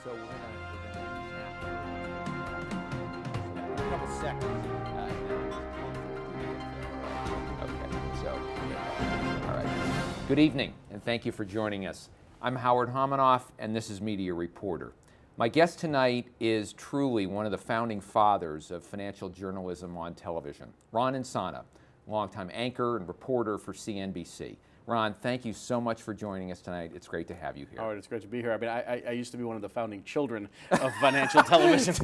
So we're gonna a couple seconds. Okay. So, all right. Good evening, and thank you for joining us. I'm Howard Homonoff, and this is Media Reporter. My guest tonight is truly one of the founding fathers of financial journalism on television, Ron Insana, longtime anchor and reporter for CNBC. Ron, thank you so much for joining us tonight. It's great to have you here. Howard, it's great to be here. I mean, I used to be one of the founding children of financial television.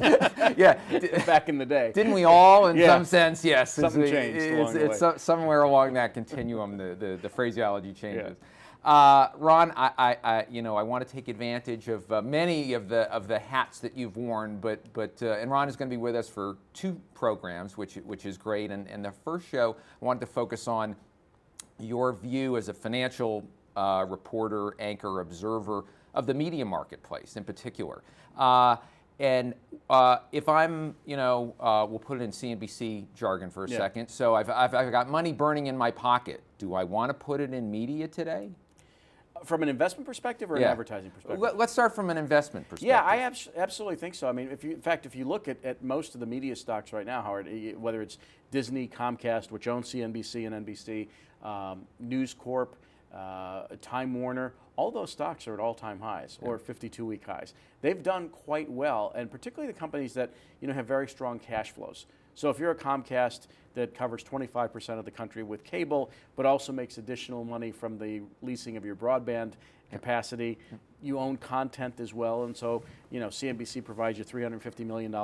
Yeah, back in the day. Didn't we all, in some sense? Yes. Something changed along the way. Somewhere along that continuum, the phraseology changes. Yeah. Ron, I want to take advantage of many of the hats that you've worn, and Ron is going to be with us for two programs, which is great. And the first show, I wanted to focus on your view as a financial reporter, anchor, observer of the media marketplace in particular. And if I'm, we'll put it in CNBC jargon for a second. So I've got money burning in my pocket. Do I want to put it in media today? From an investment perspective or an advertising perspective? Let's start from an investment perspective. Yeah, I absolutely think so. I mean, in fact, if you look at most of the media stocks right now, Howard, whether it's Disney, Comcast, which owns CNBC and NBC, News Corp, Time Warner, all those stocks are at all-time highs or 52-week highs. They've done quite well, and particularly the companies that have very strong cash flows. So if you're a Comcast that covers 25% of the country with cable, but also makes additional money from the leasing of your broadband capacity, you own content as well, and so CNBC provides you $350 million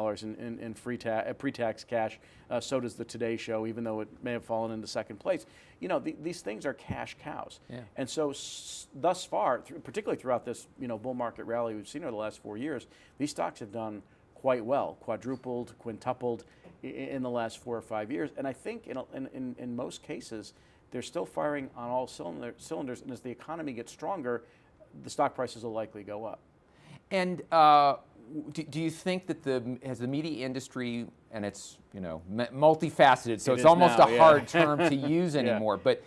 in pre-tax cash. So does the Today Show, even though it may have fallen into second place. These things are cash cows, and so thus far, particularly throughout this bull market rally we've seen over the last 4 years, these stocks have done quite well, quadrupled, quintupled in the last 4 or 5 years, and I think in most cases they're still firing on all cylinders, and as the economy gets stronger, the stock prices will likely go up. And do you think that the media industry, and it's multifaceted, so it's almost a hard term to use anymore, but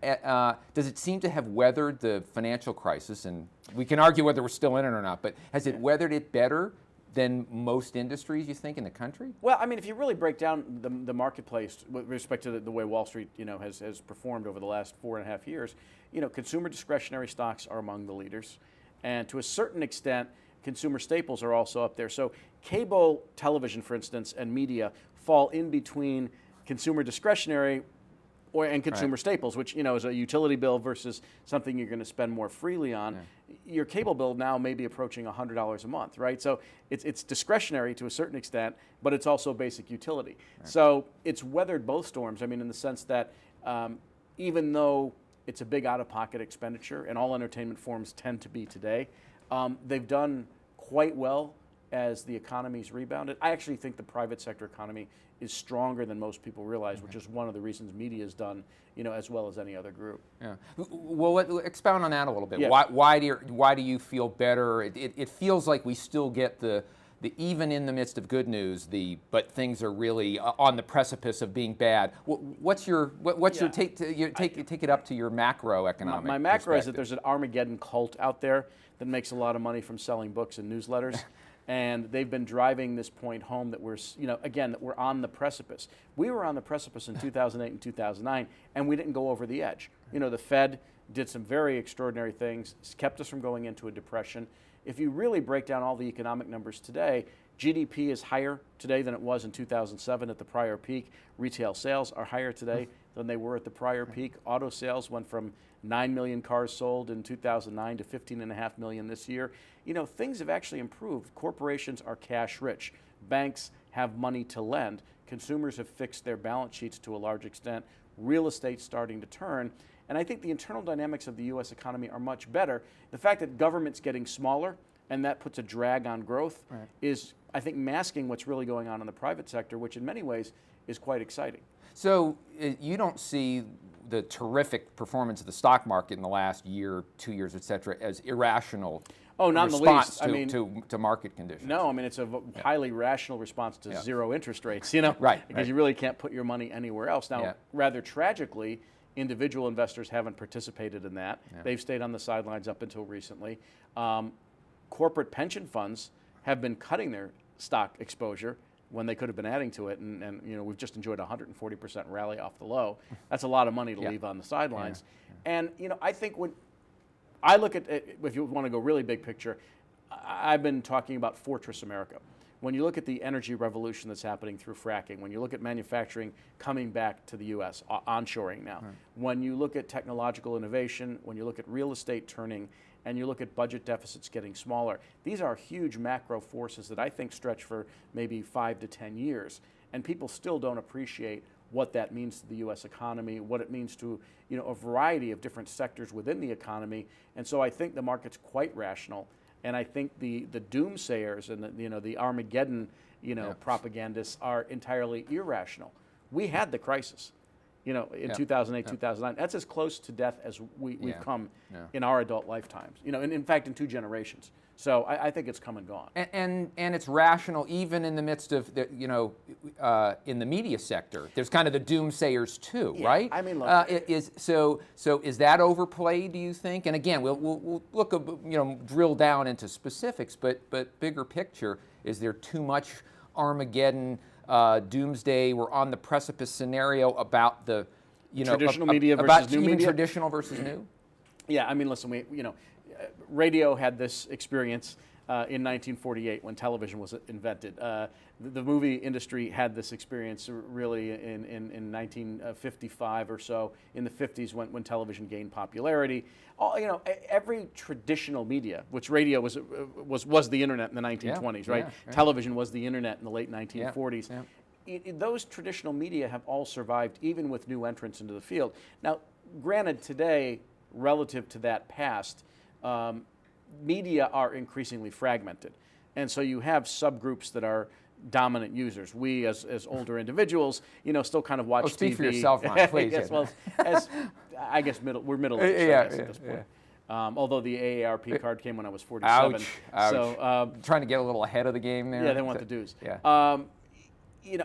does it seem to have weathered the financial crisis? And we can argue whether we're still in it or not, but has it weathered it better than most industries, you think, in the country? Well, I mean, if you really break down the marketplace with respect to the way Wall Street, has performed over the last 4.5 years, consumer discretionary stocks are among the leaders, and to a certain extent, consumer staples are also up there. So cable television, for instance, and media fall in between consumer discretionary and consumer staples, which is a utility bill versus something you're going to spend more freely on. Your cable bill now may be approaching $100 a month, right? So it's discretionary to a certain extent, but it's also basic utility. So it's weathered both storms. I mean, in the sense that even though it's a big out-of-pocket expenditure, and all entertainment forms tend to be today, they've done quite well as the economy's rebounded. I actually think the private sector economy is stronger than most people realize, which is one of the reasons media has done, as well as any other group. Yeah. Well, expound on that a little bit. Yeah. Why do you feel better? It feels like we still get the even in the midst of good news, but things are really on the precipice of being bad. What's your take it up to your macroeconomic? My macro is that there's an Armageddon cult out there that makes a lot of money from selling books and newsletters. And they've been driving this point home that we're, that we're on the precipice. We were on the precipice in 2008 and 2009, and we didn't go over the edge. The Fed did some very extraordinary things, kept us from going into a depression. If you really break down all the economic numbers today, GDP is higher today than it was in 2007 at the prior peak. Retail sales are higher today than they were at the prior peak. Auto sales went from 9 million cars sold in 2009 to 15.5 million this year. Things have actually improved. Corporations are cash rich. Banks have money to lend. Consumers have fixed their balance sheets to a large extent. Real estate's starting to turn. And I think the internal dynamics of the U.S. economy are much better. The fact that government's getting smaller and that puts a drag on growth is, I think, masking what's really going on in the private sector, which in many ways is quite exciting. So you don't see the terrific performance of the stock market in the last year, 2 years, et cetera, as irrational not response in the least. To market conditions? No, I mean, it's a highly rational response to zero interest rates, because you really can't put your money anywhere else. Now, rather tragically, individual investors haven't participated in that. They've stayed on the sidelines up until recently. corporate pension funds have been cutting their stock exposure when they could have been adding to it, and we've just enjoyed a 140% rally off the low. That's a lot of money to leave on the sidelines. And I think when I look at it, if you want to go really big picture, I've been talking about Fortress America. When you look at the energy revolution that's happening through fracking, when you look at manufacturing coming back to the U.S., onshoring now, when you look at technological innovation, when you look at real estate turning, and you look at budget deficits getting smaller, these are huge macro forces that I think stretch for maybe 5 to 10 years. And people still don't appreciate what that means to the U.S. economy, what it means to a variety of different sectors within the economy. And so I think the market's quite rational. And I think the doomsayers and the Armageddon propagandists are entirely irrational. We had the crisis, in 2008, 2009. That's as close to death as we've come in our adult lifetimes. And in fact, in 2 generations. So I think it's come and gone. And it's rational even in the midst of the, in the media sector. There's kind of the doomsayers too, right? I mean, look, so is that overplayed, do you think? And again, we'll look, drill down into specifics, but bigger picture, is there too much Armageddon, doomsday, we're on the precipice scenario about the traditional media versus new media? Traditional versus new? Yeah, I mean, listen, radio had this experience in 1948 when television was invented. The movie industry had this experience really in 1955 or so, in the 50s when television gained popularity. Every traditional media, which radio was the internet in the 1920s, right? Television was the internet in the late 1940s. Those traditional media have all survived, even with new entrants into the field. Now, granted, today, relative to that past, media are increasingly fragmented. And so you have subgroups that are dominant users. We, as older individuals, still kind of watch TV. Speak for yourself, Ron, please. Yes, well, I guess we're middle-aged at this point. Although the AARP card came when I was 47. Ouch. So, trying to get a little ahead of the game there. Yeah, they want the dues. Yeah.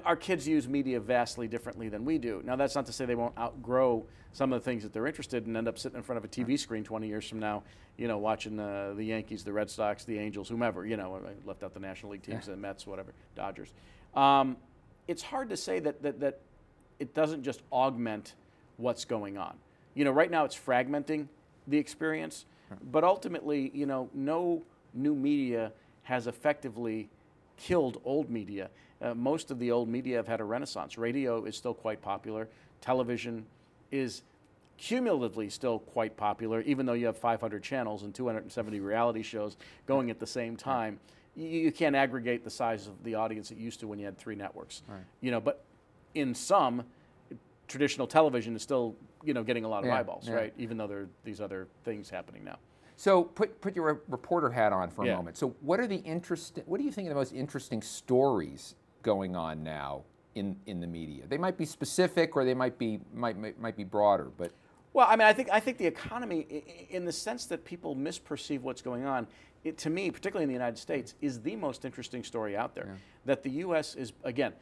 Our kids use media vastly differently than we do. Now, that's not to say they won't outgrow some of the things that they're interested in and end up sitting in front of a TV screen 20 years from now, watching the Yankees, the Red Sox, the Angels, whomever. I left out the National League teams, the Mets, whatever, Dodgers. It's hard to say that it doesn't just augment what's going on. Right now it's fragmenting the experience, but ultimately, no new media has effectively killed old media. Most of the old media have had a renaissance. Radio is still quite popular. Television is cumulatively still quite popular, even though you have 500 channels and 270 reality shows going at the same time. You can't aggregate the size of the audience it used to when you had 3 networks. Right. But in some, traditional television is still, getting a lot of eyeballs, right? Even though there are these other things happening now. So put your reporter hat on for a moment. So what do you think are the most interesting stories going on now in the media? They might be specific or they might be broader, but. Well, I mean, I think the economy, in the sense that people misperceive what's going on, to me, particularly in the United States, is the most interesting story out there. That the U.S. is, again,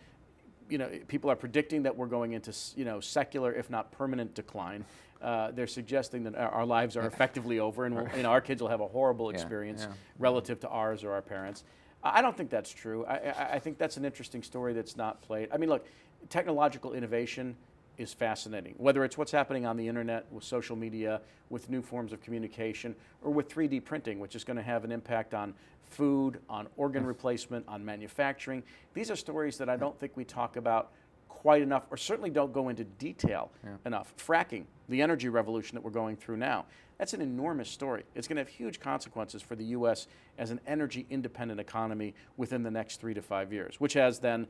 people are predicting that we're going into, secular, if not permanent, decline. They're suggesting that our lives are effectively over, and our kids will have a horrible experience relative to ours or our parents. I don't think that's true. I think that's an interesting story that's not played. I mean, look, technological innovation is fascinating, whether it's what's happening on the internet, with social media, with new forms of communication, or with 3D printing, which is going to have an impact on food, on organ replacement, on manufacturing. These are stories that I don't think we talk about quite enough, or certainly don't go into detail enough. Fracking, the energy revolution that we're going through now, that's an enormous story. It's going to have huge consequences for the U.S. as an energy-independent economy within the next 3 to 5 years, which has then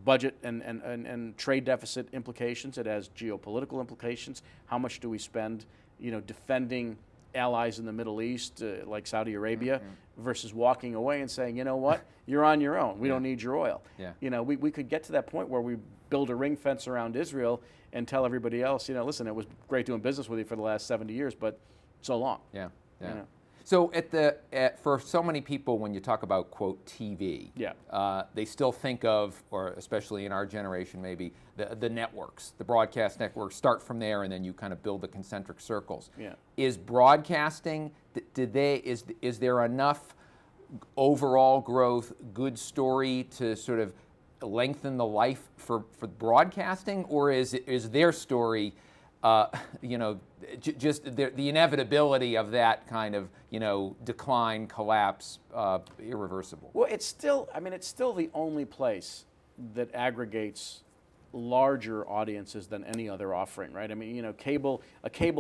budget and trade deficit implications. It has geopolitical implications. How much do we spend, defending allies in the Middle East, like Saudi Arabia, versus walking away and saying, you know what, you're on your own. We don't need your oil. We could get to that point where we build a ring fence around Israel and tell everybody else, listen, it was great doing business with you for the last 70 years, but so long. So for so many people, when you talk about, quote, TV, they still think of, or especially in our generation maybe, the networks, the broadcast networks, start from there and then you kind of build the concentric circles. Is broadcasting, is there enough overall growth, good story to sort of lengthen the life for broadcasting, or is their story, just the inevitability of that kind of decline, collapse, irreversible? Well, it's still the only place that aggregates larger audiences than any other offering, right? I mean, a cable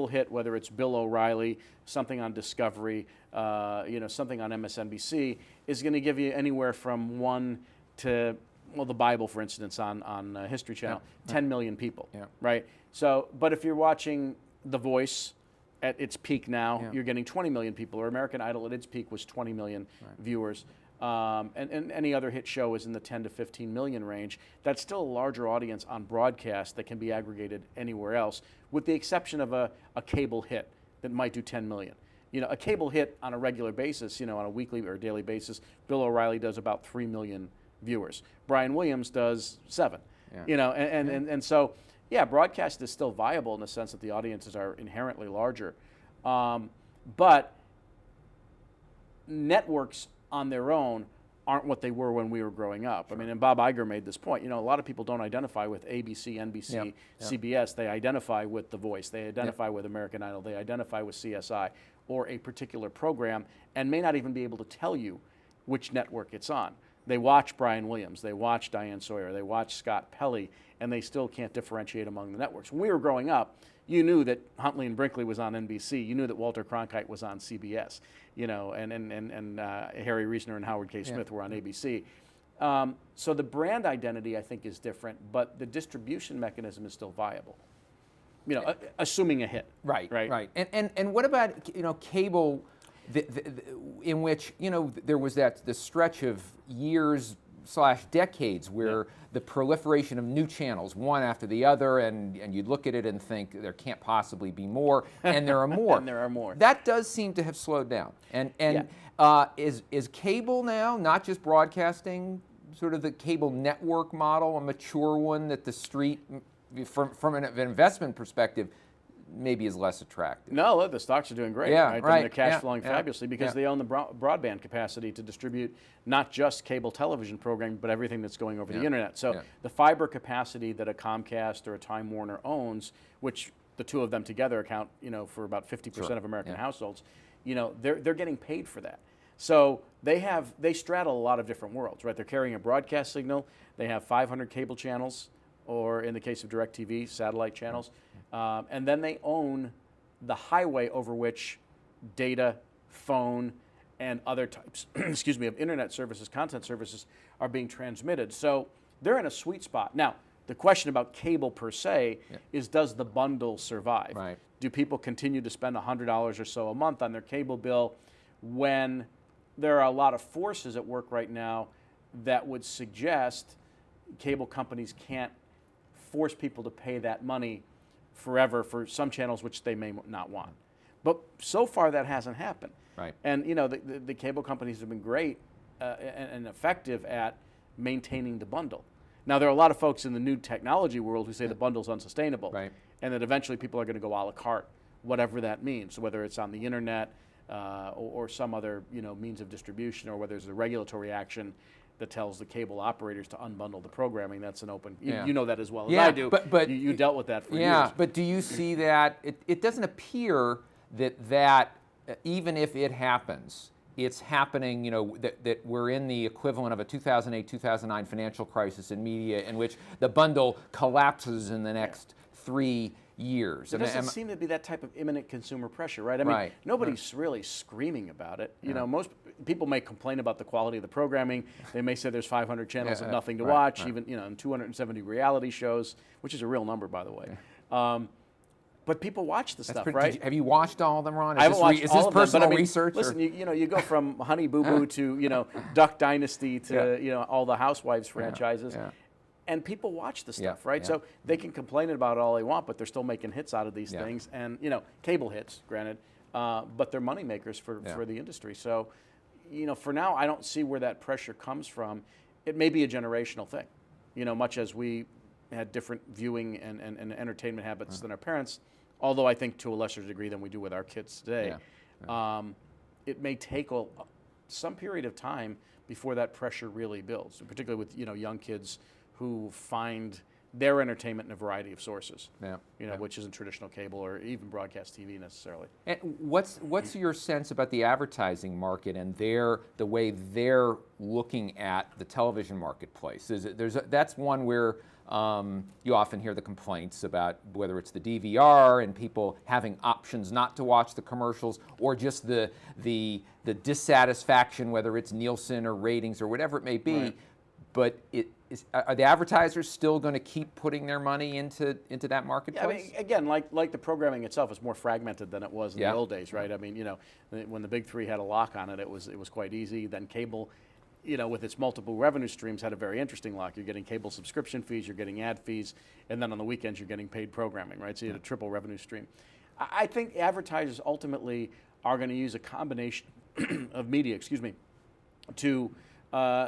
hit, whether it's Bill O'Reilly, something on Discovery, something on MSNBC, is going to give you anywhere from 1 to, well, the Bible, for instance, on History Channel, 10 million people, right? So, but if you're watching The Voice at its peak now, you're getting 20 million people, or American Idol at its peak was 20 million viewers. And any other hit show is in the 10 to 15 million range. That's still a larger audience on broadcast that can be aggregated anywhere else, with the exception of a cable hit that might do 10 million. A cable hit on a regular basis, on a weekly or daily basis, Bill O'Reilly does about 3 million viewers. Brian Williams does 7. And so, broadcast is still viable in the sense that the audiences are inherently larger. But networks on their own aren't what they were when we were growing up. Sure. I mean, and Bob Iger made this point. A lot of people don't identify with ABC, NBC, CBS. They identify with The Voice. They identify with American Idol. They identify with CSI or a particular program, and may not even be able to tell you which network it's on. They watch Brian Williams. They watch Diane Sawyer. They watch Scott Pelley, and they still can't differentiate among the networks. When we were growing up, you knew that Huntley and Brinkley was on NBC. You knew that Walter Cronkite was on CBS. And Harry Reasoner and Howard K. Smith were on ABC. So the brand identity, I think, is different, but the distribution mechanism is still viable. Assuming a hit. Right. And what about cable, in which there was the stretch of years / decades where the proliferation of new channels, one after the other, and you'd look at it and think there can't possibly be more, and there are more. And there are more. That does seem to have slowed down. And is cable now, not just broadcasting, sort of the cable network model, a mature one that the street, from an investment perspective, maybe is less attractive? No, the stocks are doing great. Right. They're cash flowing fabulously because they own the broadband capacity to distribute not just cable television programming, but everything that's going over the internet. So the fiber capacity that a Comcast or a Time Warner owns, which the two of them together account, for about 50% of American households, they're getting paid for that. So they straddle a lot of different worlds, right? They're carrying a broadcast signal. They have 500 cable channels, or in the case of DirecTV, satellite channels. And then they own the highway over which data, phone, and other types of internet services, content services are being transmitted. So they're in a sweet spot. Now, the question about cable per se is, does the bundle survive? Right. Do people continue to spend $100 or so a month on their cable bill when there are a lot of forces at work right now that would suggest cable companies can't force people to pay that money forever for some channels which they may not want? But so far that hasn't happened. Right. And the cable companies have been great and effective at maintaining the bundle. Now, there are a lot of folks in the new technology world who say the bundle's unsustainable, and that eventually people are going to go a la carte, whatever that means, whether it's on the internet or some other means of distribution, or whether there's a regulatory action that tells the cable operators to unbundle the programming. That's an open. You know that as well as I do. But you dealt with that for years. Yeah, but do you see that it doesn't appear that even if it happens, it's happening, that we're in the equivalent of a 2008-2009 financial crisis in media, in which the bundle collapses in the next 3 years. There doesn't seem to be that type of imminent consumer pressure, right? I mean, nobody's really screaming about it. Most people may complain about the quality of the programming. They may say there's 500 channels of nothing to watch, even and 270 reality shows, which is a real number, by the way. But people watch the stuff, right? Have you watched all of them, Ron? I haven't watched all of them. Is this personal research? Listen, you go from Honey Boo Boo to Duck Dynasty to all the Housewives franchises. And people watch the stuff, right? So they can complain about it all they want, but they're still making hits out of these things, and cable hits, granted, but they're money makers for the industry. So, for now, I don't see where that pressure comes from. It may be a generational thing, much as we had different viewing and entertainment habits than our parents, although I think to a lesser degree than we do with our kids today. It may take some period of time before that pressure really builds, particularly with young kids who find their entertainment in a variety of sources, which isn't traditional cable or even broadcast TV necessarily. And what's your sense about the advertising market and the way they're looking at the television marketplace? That's one where you often hear the complaints about whether it's the DVR and people having options not to watch the commercials, or just the dissatisfaction, whether it's Nielsen or ratings or whatever it may be. Right. But are the advertisers still going to keep putting their money into that marketplace? Yeah, I mean, again, like the programming itself is more fragmented than it was in the old days, right? I mean, when the big three had a lock on it, it was quite easy. Then cable, with its multiple revenue streams, had a very interesting lock. You're getting cable subscription fees, you're getting ad fees, and then on the weekends you're getting paid programming, right? So you had a triple revenue stream. I think advertisers ultimately are going to use a combination of media, to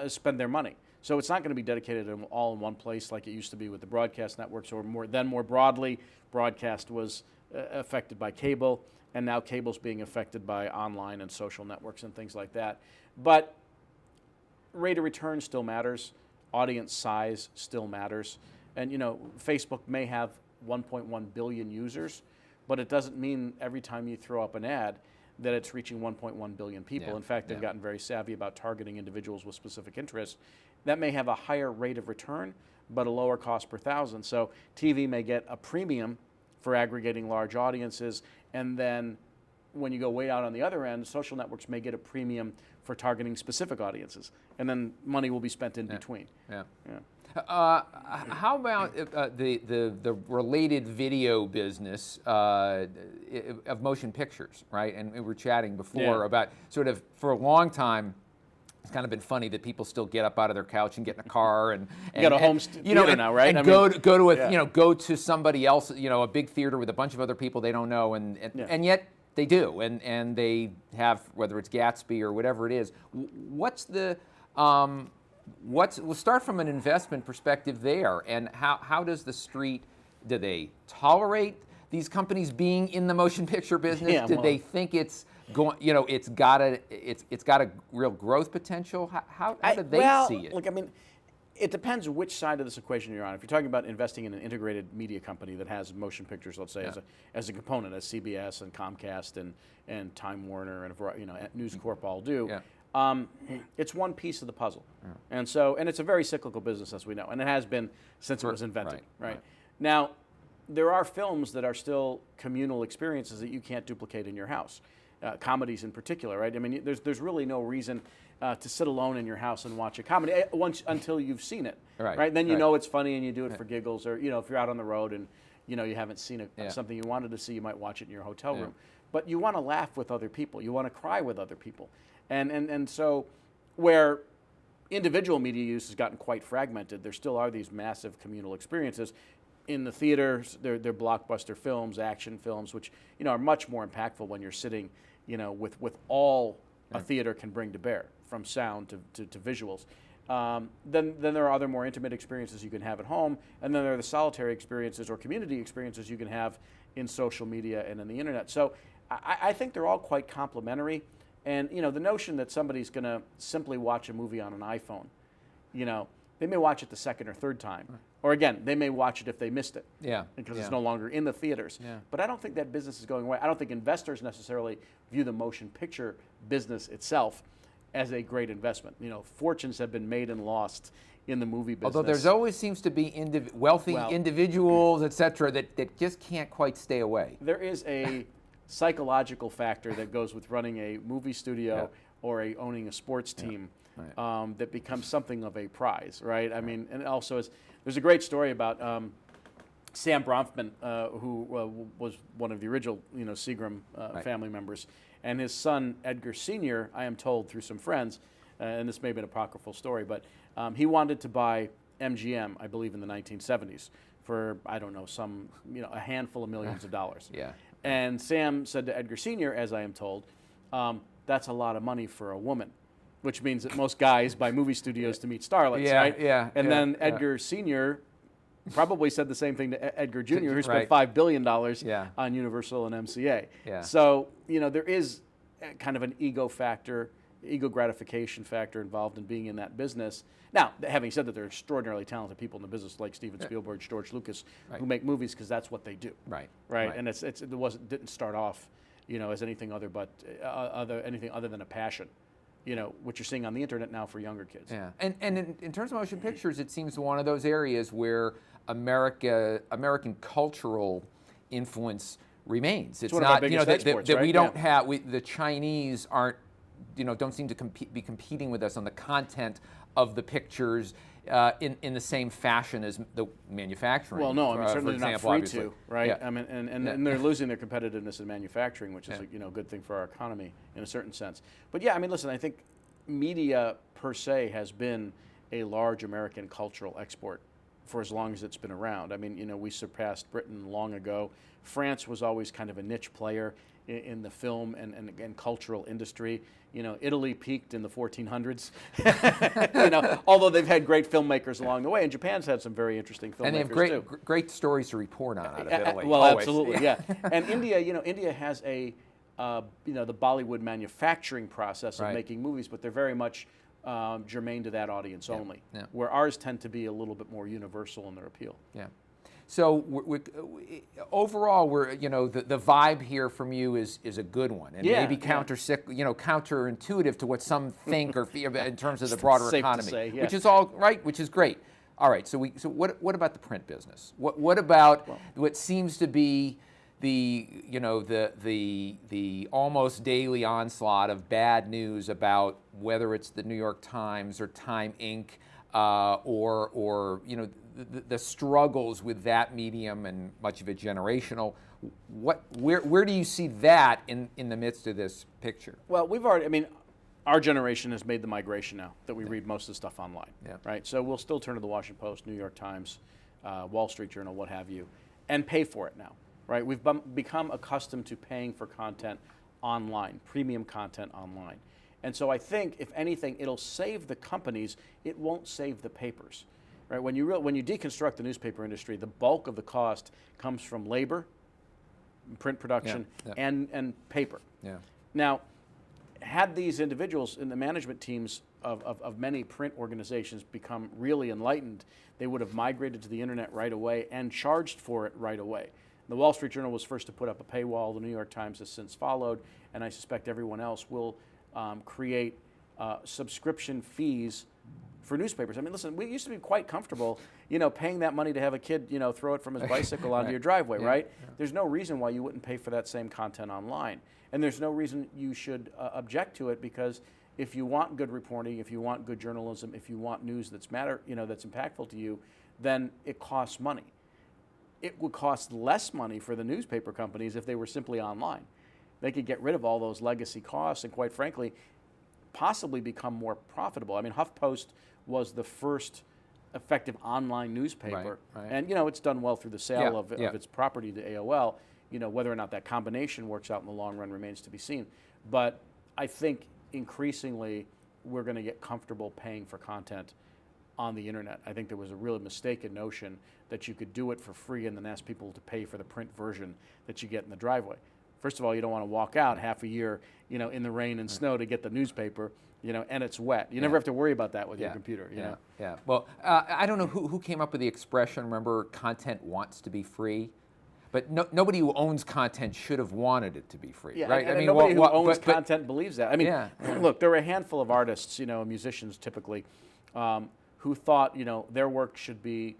spend their money. So it's not going to be dedicated all in one place like it used to be with the broadcast networks, or more broadly, broadcast was affected by cable, and now cable's being affected by online and social networks and things like that. But rate of return still matters, audience size still matters, and Facebook may have 1.1 billion users, but it doesn't mean every time you throw up an ad that it's reaching 1.1 billion people. Yeah. In fact, they've gotten very savvy about targeting individuals with specific interests. That may have a higher rate of return, but a lower cost per thousand. So TV may get a premium for aggregating large audiences, and then when you go way out on the other end, social networks may get a premium for targeting specific audiences, and then money will be spent in between. Yeah. How about the related video business of motion pictures, right? And we were chatting before about sort of, for a long time, it's kind of been funny that people still get up out of their couch and get in a car and you got a home theater now, right? And go to somebody else, a big theater with a bunch of other people they don't know, and yet they do, and they have, whether it's Gatsby or whatever it is. We'll start from an investment perspective there, and how does the street, do they tolerate these companies being in the motion picture business? Do they think it's going, it's got a real growth potential? How do they see it? Look, I mean, it depends which side of this equation you're on. If you're talking about investing in an integrated media company that has motion pictures, let's say, as a component, as CBS and Comcast and Time Warner and News Corp all do. It's one piece of the puzzle, and it's a very cyclical business, as we know, and it has been since it was invented. Right. Now, there are films that are still communal experiences that you can't duplicate in your house, comedies in particular. Right. I mean, there's really no reason to sit alone in your house and watch a comedy until you've seen it. Right. Then you know it's funny and you do it for giggles, or if you're out on the road and you haven't seen something you wanted to see, you might watch it in your hotel room. But you want to laugh with other people. You want to cry with other people. And so where individual media use has gotten quite fragmented, there still are these massive communal experiences. In the theaters, they're blockbuster films, action films, which are much more impactful when you're sitting with all a theater can bring to bear, from sound to visuals. Then there are other more intimate experiences you can have at home, and then there are the solitary experiences or community experiences you can have in social media and in the internet. So I think they're all quite complementary. And the notion that somebody's going to simply watch a movie on an iPhone, they may watch it the second or third time, or again, they may watch it if they missed it, because it's no longer in the theaters. But I don't think that business is going away. I don't think investors necessarily view the motion picture business itself as a great investment. Fortunes have been made and lost in the movie business. Although there's always seems to be wealthy individuals, et cetera, that just can't quite stay away. There is a psychological factor that goes with running a movie studio or owning a sports team that becomes something of a prize, right? I mean, and also there's a great story about Sam Bronfman, who was one of the original Seagram family members, and his son Edgar Sr., I am told through some friends, and this may be an apocryphal story, but he wanted to buy MGM, I believe in the 1970s, for, I don't know, a handful of millions of dollars. And Sam said to Edgar Sr., as I am told, that's a lot of money for a woman, which means that most guys buy movie studios to meet starlets, right? And then Edgar Sr. probably said the same thing to Edgar Jr., who spent $5 billion on Universal and MCA. So, there is kind of an ego factor ego gratification factor involved in being in that business. Now, having said that, there are extraordinarily talented people in the business like Steven Spielberg, George Lucas, who make movies because that's what they do. Right. And didn't start off, as anything other than a passion. What you're seeing on the internet now for younger kids. Yeah, and in terms of motion pictures, it seems one of those areas where American cultural influence remains. It's not, that we don't have, the Chinese aren't, don't seem to be competing with us on the content of the pictures in the same fashion as the manufacturing. Well, no, I mean, certainly they're not free obviously. to, right? Yeah. I mean, and they're losing their competitiveness in manufacturing, which is a good thing for our economy in a certain sense. But yeah, I mean, listen, I think media per se has been a large American cultural export for as long as it's been around. I mean, we surpassed Britain long ago. France was always kind of a niche player in the film and cultural industry. Italy peaked in the 1400s. Although they've had great filmmakers along the way, and Japan's had some very interesting filmmakers and they have great stories to report on out of Italy. Well, always. Absolutely, yeah. And India, India has the Bollywood manufacturing process of making movies, but they're very much germane to that audience only. Yeah. Where ours tend to be a little bit more universal in their appeal. Yeah. So overall, the vibe here from you is a good one, and maybe counterintuitive to what some think or feel in terms of the broader economy, say, which is all right, which is great. All right, so what about the print business? What about what seems to be the almost daily onslaught of bad news about whether it's the New York Times or Time Inc. Or the struggles with that medium, and much of it generational. Where do you see that in the midst of this picture? Well, our generation has made the migration now that we read most of the stuff online, right? So we'll still turn to the Washington Post, New York Times, Wall Street Journal, what have you, and pay for it now, right? We've become accustomed to paying for content online, premium content online. And so I think, if anything, it'll save the companies. It won't save the papers, right? When you deconstruct the newspaper industry, the bulk of the cost comes from labor, print production, and paper. Yeah. Now, had these individuals in the management teams of many print organizations become really enlightened, they would have migrated to the internet right away and charged for it right away. The Wall Street Journal was first to put up a paywall. The New York Times has since followed, and I suspect everyone else will create subscription fees for newspapers. I mean, listen, we used to be quite comfortable, paying that money to have a kid, throw it from his bicycle onto your driveway, right? Yeah. There's no reason why you wouldn't pay for that same content online. And there's no reason you should object to it, because if you want good reporting, if you want good journalism, if you want news that's that's impactful to you, then it costs money. It would cost less money for the newspaper companies if they were simply online. They could get rid of all those legacy costs and, quite frankly, possibly become more profitable. I mean, HuffPost was the first effective online newspaper, right. And it's done well through the sale of its property to AOL. Whether or not that combination works out in the long run remains to be seen. But I think increasingly we're going to get comfortable paying for content on the internet. I think there was a really mistaken notion that you could do it for free and then ask people to pay for the print version that you get in the driveway. First of all, you don't want to walk out half a year, in the rain and snow to get the newspaper, and it's wet. You never have to worry about that with your computer. Yeah. Well, I don't know who came up with the expression. Remember, content wants to be free, but nobody who owns content should have wanted it to be free, yeah, right? And nobody who owns content believes that. I mean, look, there were a handful of artists, musicians typically, who thought, their work should be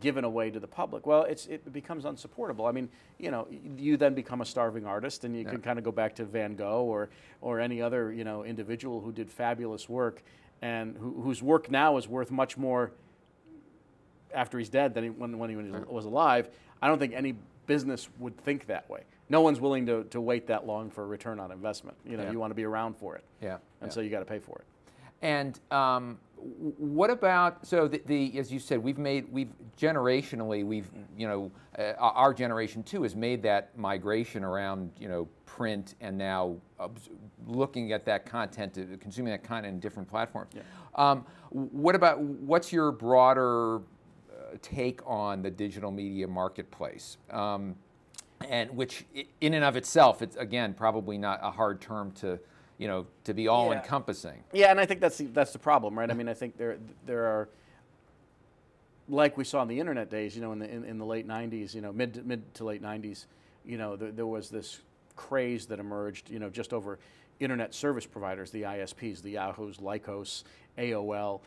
given away to the public. Well, it becomes unsupportable. I mean, you then become a starving artist, and you can kind of go back to Van Gogh or any other individual who did fabulous work, and whose work now is worth much more after he's dead than when he was alive. I don't think any business would think that way. No one's willing to wait that long for a return on investment. You want to be around for it. So you got to pay for it. And what about, so as you said, our generation too has made that migration around, print, and now looking at that content, consuming that content in different platforms. What's your broader take on the digital media marketplace? And which in and of itself, it's again, probably not a hard term to to be all encompassing. Yeah, and I think that's the problem, right? I mean, I think there are, like we saw in the internet days, in the late 90s, mid to late 90s, there was this craze that emerged, just over internet service providers, the ISPs, the Yahoos, Lycos, AOL,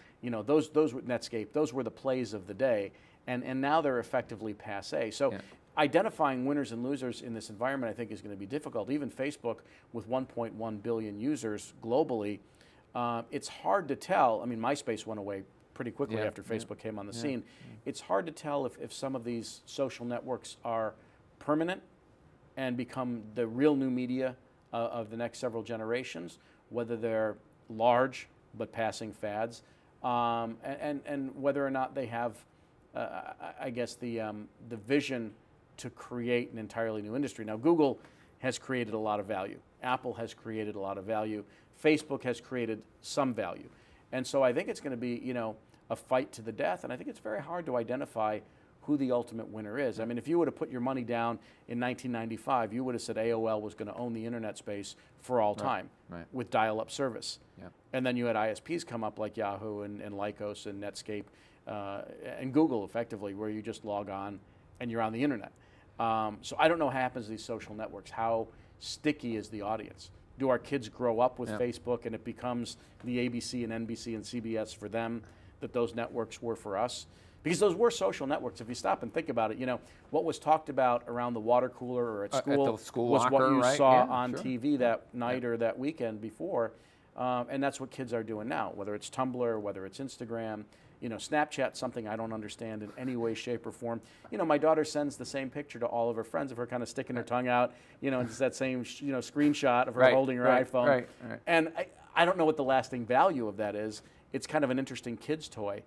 those were Netscape, those were the plays of the day, and now they're effectively passé. So identifying winners and losers in this environment, I think, is going to be difficult. Even Facebook, with 1.1 billion users globally, it's hard to tell. I mean, MySpace went away pretty quickly after Facebook came on the scene. It's hard to tell if some of these social networks are permanent and become the real new media of the next several generations, whether they're large but passing fads, and whether or not they have, I guess, the vision to create an entirely new industry. Now, Google has created a lot of value. Apple has created a lot of value. Facebook has created some value. And so I think it's going to be, a fight to the death, and I think it's very hard to identify who the ultimate winner is. I mean, if you would have put your money down in 1995, you would have said AOL was going to own the internet space for all time with dial-up service. And then you had ISPs come up like Yahoo and Lycos and Netscape and Google, effectively, where you just log on and you're on the internet. So I don't know what happens to these social networks. How sticky is the audience? Do our kids grow up with Facebook and it becomes the ABC and NBC and CBS for them that those networks were for us? Because those were social networks. If you stop and think about it, what was talked about around the water cooler or at school, was locker, what you saw on TV that night or that weekend before. And that's what kids are doing now, whether it's Tumblr, whether it's Instagram. Snapchat's something I don't understand in any way, shape, or form. My daughter sends the same picture to all of her friends of her kind of sticking her tongue out, and it's that same, screenshot of her holding her iPhone. And I don't know what the lasting value of that is. It's kind of an interesting kid's toy,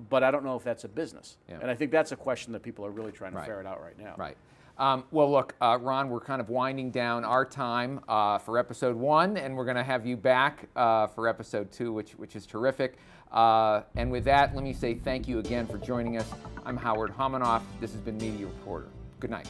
but I don't know if that's a business. And I think that's a question that people are really trying to ferret out right now. Well, look, Ron, we're kind of winding down our time for episode 1, and we're going to have you back for episode 2, which is terrific. And with that, let me say thank you again for joining us. I'm Howard Homonoff. This has been Media Reporter. Good night.